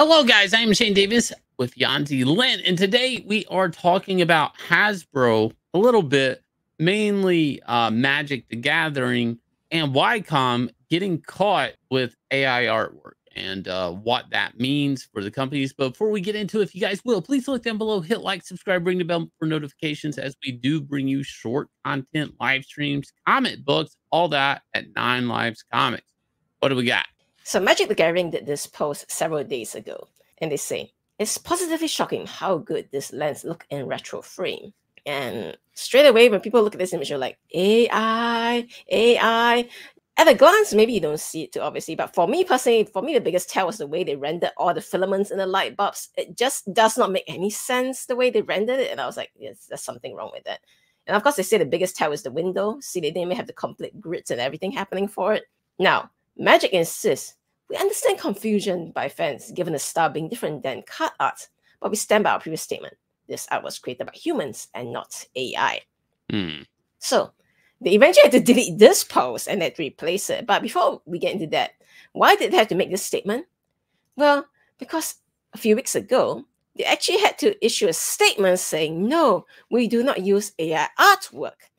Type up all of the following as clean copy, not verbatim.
Hello, guys. I'm Shane Davis with Yanzi Lent, and today we are talking about Hasbro a little bit, mainly Magic the Gathering and Wacom getting caught with AI artwork and what that means for the companies. But before we get into it, if you guys will, please look down below, hit like, subscribe, ring the bell for notifications as we do bring you short content, live streams, comic books, all that at 9 Lives Comics. What do we got? So Magic the Gathering did this post several days ago, and they say, it's positively shocking how good this lens look in retro frame. And straight away, when people look at this image, you're like, AI, AI. At a glance, maybe you don't see it too obviously, but for me personally, the biggest tell was the way they rendered all the filaments in the light bulbs. It just does not make any sense the way they rendered it, and I was like, yes, there's something wrong with that. And of course, they say the biggest tell is the window. See, they didn't even have the complete grids and everything happening for it. Now, Magic insists, we understand confusion by fans given the style being different than card art, but we stand by our previous statement. This art was created by humans and not AI. So they eventually had to delete this post and had to replace it. But before we get into that, why did they have to make this statement? Well, because a few weeks ago, they actually had to issue a statement saying, no, we do not use AI artwork,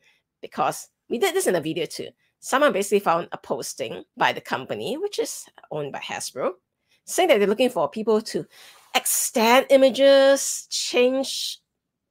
because we did this in a video too. Someone basically found a posting by the company, which is owned by Hasbro, saying that they're looking for people to extend images, change,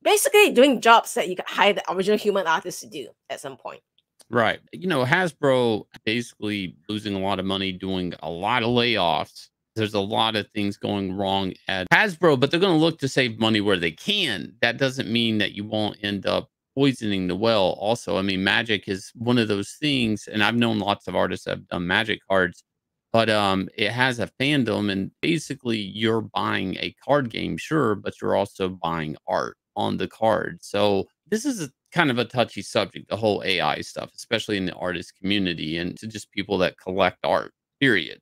basically doing jobs that you could hire the original human artist to do at some point. Right. You know, Hasbro basically losing a lot of money, doing a lot of layoffs. There's a lot of things going wrong at Hasbro, but they're going to look to save money where they can. That doesn't mean that you won't end up poisoning the well. Also, I mean, Magic is one of those things, and I've known lots of artists that have done Magic cards, but it has a fandom, and basically you're buying a card game, sure, but you're also buying art on the card. So this is kind of a touchy subject, the whole AI stuff, especially in the artist community and to just people that collect art, period.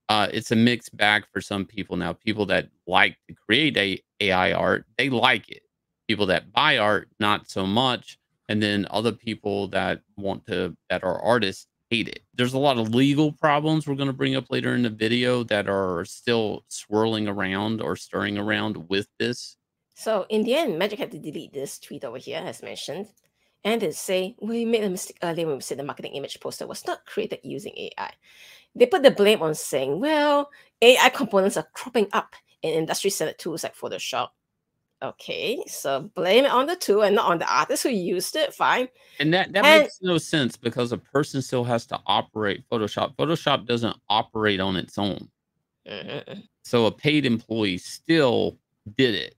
It's a mixed bag for some people. Now, people that like to create AI art, they like it. People that buy art, not so much. And then other people that are artists, hate it. There's a lot of legal problems we're going to bring up later in the video that are still swirling around or stirring around with this. So in the end, Magic had to delete this tweet over here, as mentioned, and they say, we made a mistake earlier when we said the marketing image poster was not created using AI. They put the blame on saying, well, AI components are cropping up in industry standard tools like Photoshop. Okay, so blame it on the tool and not on the artist who used it. Fine. And that makes no sense, because a person still has to operate Photoshop. Photoshop doesn't operate on its own. So a paid employee still did it.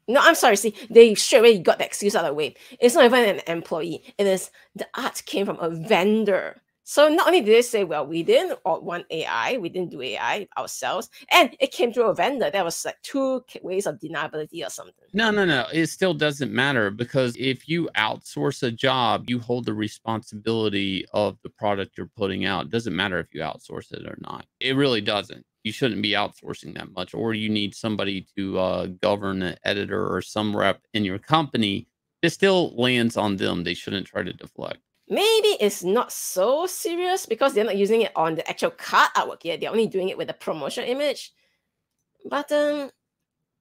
No, I'm sorry. See, they straight away got the excuse out of the way. It's not even an employee. It is the art came from a vendor. So not only did they say, well, we didn't want AI, we didn't do AI ourselves, and it came through a vendor. That was like 2 ways of deniability or something. No. It still doesn't matter, because if you outsource a job, you hold the responsibility of the product you're putting out. It doesn't matter if you outsource it or not. It really doesn't. You shouldn't be outsourcing that much, or you need somebody to govern an editor or some rep in your company. It still lands on them. They shouldn't try to deflect. Maybe it's not so serious because they're not using it on the actual card artwork yet. They're only doing it with a promotional image. But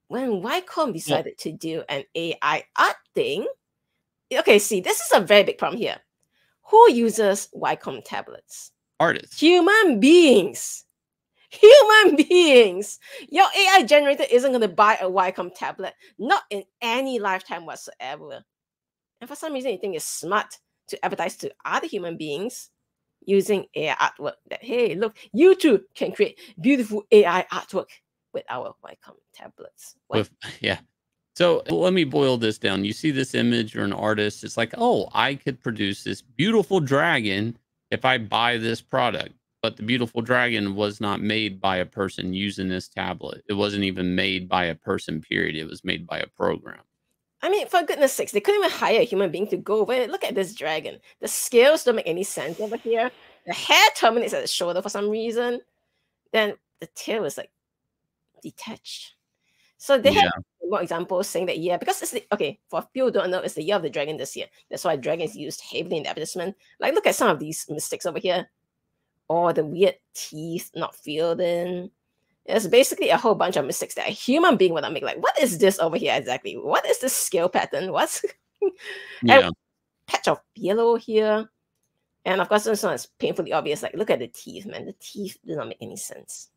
when Wacom decided to do an AI art thing, okay, see, this is a very big problem here. Who uses Wacom tablets? Artists. Human beings. Human beings. Your AI generator isn't going to buy a Wacom tablet, not in any lifetime whatsoever. And for some reason, you think it's smart to advertise to other human beings using AI artwork that, hey, look, you too can create beautiful AI artwork with our Wacom tablets. Yeah. So let me boil this down. You see this image, you're an artist. It's like, oh, I could produce this beautiful dragon if I buy this product. But the beautiful dragon was not made by a person using this tablet. It wasn't even made by a person, period. It was made by a program. I mean, for goodness sakes, they couldn't even hire a human being to go over it. Look at this dragon. The scales don't make any sense over here. The hair terminates at the shoulder for some reason. Then the tail is like detached. So they have more examples saying that, yeah, because it's okay, for people who don't know, it's the year of the dragon this year. That's why dragon is used heavily in the advertisement. Like, look at some of these mistakes over here. Or the weird teeth not filled in. It's basically a whole bunch of mistakes that a human being would not make. Like, what is this over here exactly? What is this scale pattern? What's and Yeah. patch of yellow here? And of course, this one is painfully obvious. Like, look at the teeth, man. The teeth do not make any sense.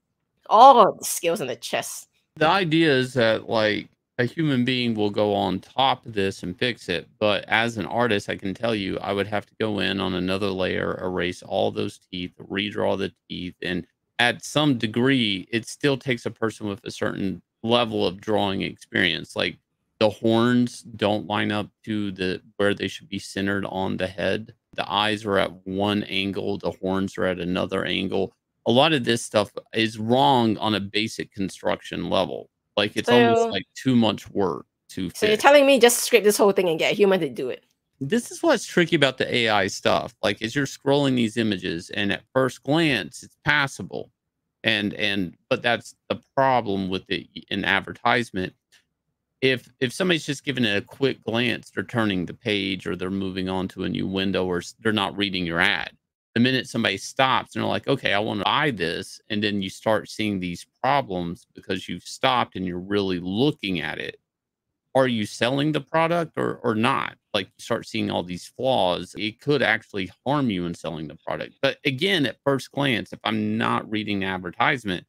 All the scales on the chest. The idea is that like a human being will go on top of this and fix it. But as an artist, I can tell you, I would have to go in on another layer, erase all those teeth, redraw the teeth. And at some degree, it still takes a person with a certain level of drawing experience. Like the horns don't line up to the where they should be centered on the head. The eyes are at one angle, the horns are at another angle. A lot of this stuff is wrong on a basic construction level. Like it's almost So, like too much work to so you're fix. telling me just scrape this whole thing and get a human to do it? This is what's tricky about the AI stuff. Like as you're scrolling these images and at first glance it's passable. And but that's the problem with it in advertisement. If somebody's just giving it a quick glance, they're turning the page or they're moving on to a new window or they're not reading your ad. The minute somebody stops and they're like, okay, I want to buy this. And then you start seeing these problems because you've stopped and you're really looking at it. Are you selling the product or not? Like you start seeing all these flaws. It could actually harm you in selling the product. But again, at first glance, if I'm not reading the advertisement,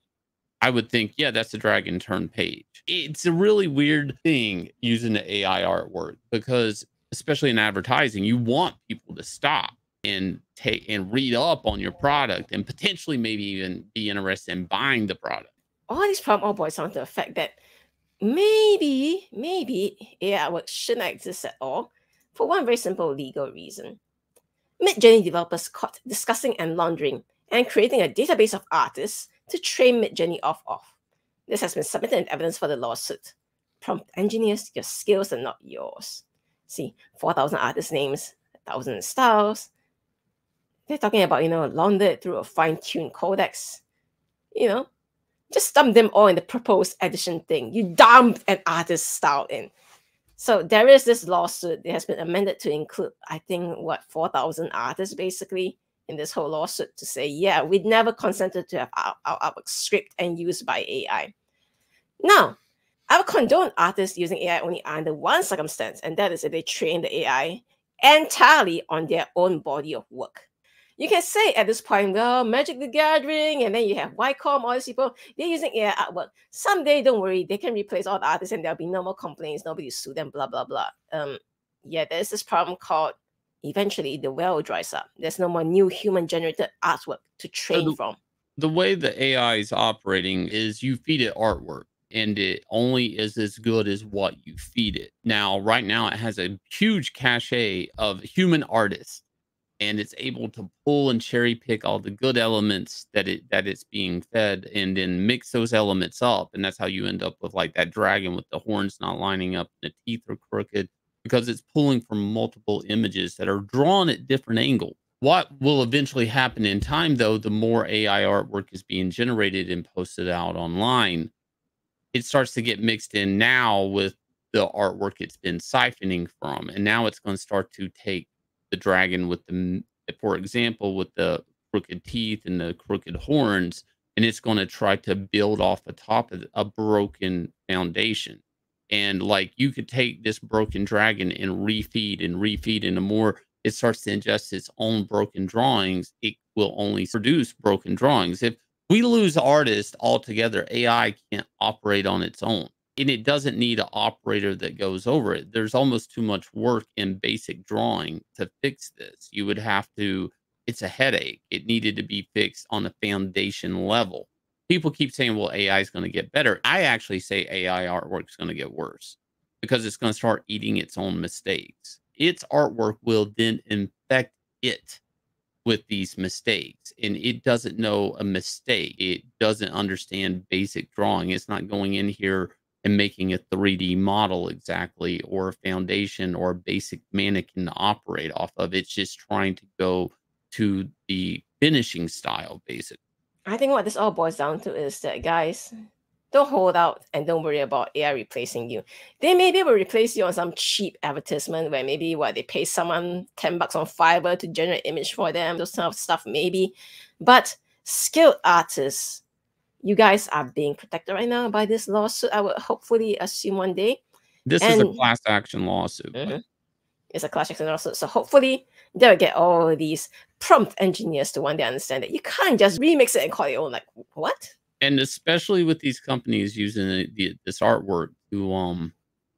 I would think, yeah, that's a drag and turn page. It's a really weird thing using the AI artwork because, especially in advertising, you want people to stop and take and read up on your product and potentially maybe even be interested in buying the product. All these problems all boils down to the fact that maybe AI work shouldn't exist at all for one very simple legal reason. Midjourney developers caught discussing and laundering and creating a database of artists to train Midjourney off of. This has been submitted in evidence for the lawsuit. Prompt engineers, your skills are not yours. See, 4,000 artist names, 1,000 styles. They're talking about, laundered through a fine-tuned codex. Just dump them all in the proposed edition thing. You dumped an artist style in. So there is this lawsuit. It has been amended to include, I think, 4,000 artists basically in this whole lawsuit to say, yeah, we never consented to have our artwork scraped and used by AI. Now, I would condone artists using AI only under one circumstance, and that is if they train the AI entirely on their own body of work. You can say at this point, well, Magic the Gathering, and then you have Wacom, all these people, they're using AI artwork. Someday, don't worry, they can replace all the artists and there'll be no more complaints, nobody will sue them, blah, blah, blah. Yeah, there's this problem called, eventually the well dries up. There's no more new human-generated artwork to train from. The way the AI is operating is you feed it artwork and it only is as good as what you feed it. Now, right now, it has a huge cache of human artists and it's able to pull and cherry pick all the good elements that it's being fed and then mix those elements up. And that's how you end up with like that dragon with the horns not lining up and the teeth are crooked because it's pulling from multiple images that are drawn at different angles. What will eventually happen in time, though, the more AI artwork is being generated and posted out online, it starts to get mixed in now with the artwork it's been siphoning from. And now it's going to start to take the dragon with the, for example, with the crooked teeth and the crooked horns, and it's going to try to build off the top of a broken foundation. And like you could take this broken dragon and refeed and the more it starts to ingest its own broken drawings, it will only produce broken drawings. If we lose artists altogether, AI can't operate on its own. And it doesn't need an operator that goes over it. There's almost too much work in basic drawing to fix this. You would have to, it's a headache. It needed to be fixed on a foundation level. People keep saying, well, AI is going to get better. I actually say AI artwork is going to get worse because it's going to start eating its own mistakes. Its artwork will then infect it with these mistakes, and it doesn't know a mistake. It doesn't understand basic drawing. It's not going in here and making a 3D model exactly, or a foundation or a basic mannequin to operate off of. It's just trying to go to the finishing style, basically. I think what this all boils down to is that, guys, don't hold out and don't worry about AI replacing you. They maybe will replace you on some cheap advertisement where maybe they pay someone $10 on Fiverr to generate image for them, those kind of stuff maybe. But skilled artists, you guys are being protected right now by this lawsuit. I would hopefully assume one day. This is a class action lawsuit. It's a class action lawsuit. So hopefully they'll get all these prompt engineers to one day understand that you can't just remix it and call it your own. Like, what? And especially with these companies using this artwork to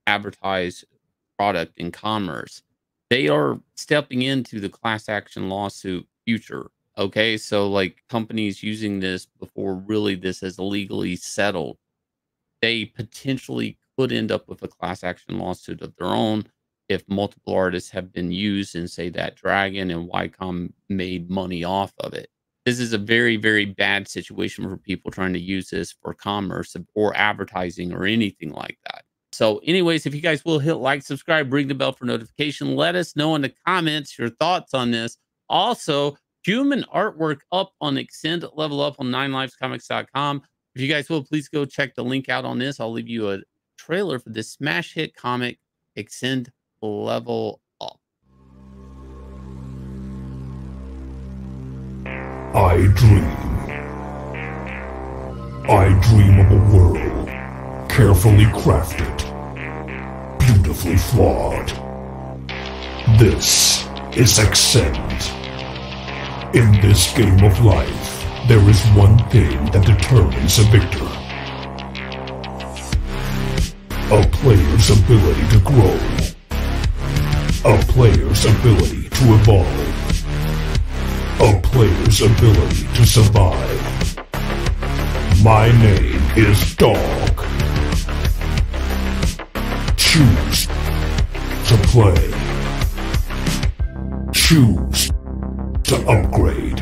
advertise product in commerce, they are stepping into the class action lawsuit future. Okay, so like companies using this before really this is legally settled, they potentially could end up with a class action lawsuit of their own if multiple artists have been used and say that Dragon and Wacom made money off of it. This is a very, very bad situation for people trying to use this for commerce or advertising or anything like that. So anyways, if you guys will hit like, subscribe, ring the bell for notification, let us know in the comments your thoughts on this. Also, human artwork up on Axcend, level up on 9livescomics.com. If you guys will, please go check the link out on this. I'll leave you a trailer for this smash hit comic, Axcend Level Up. I dream of a world carefully crafted, beautifully flawed. This is Axcend. In this game of life, there is one thing that determines a victor. A player's ability to grow. A player's ability to evolve. A player's ability to survive. My name is Dog. Choose to play. Choose to upgrade.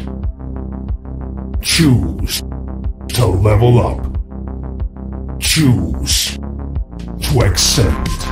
Choose to level up. Choose to Axcend.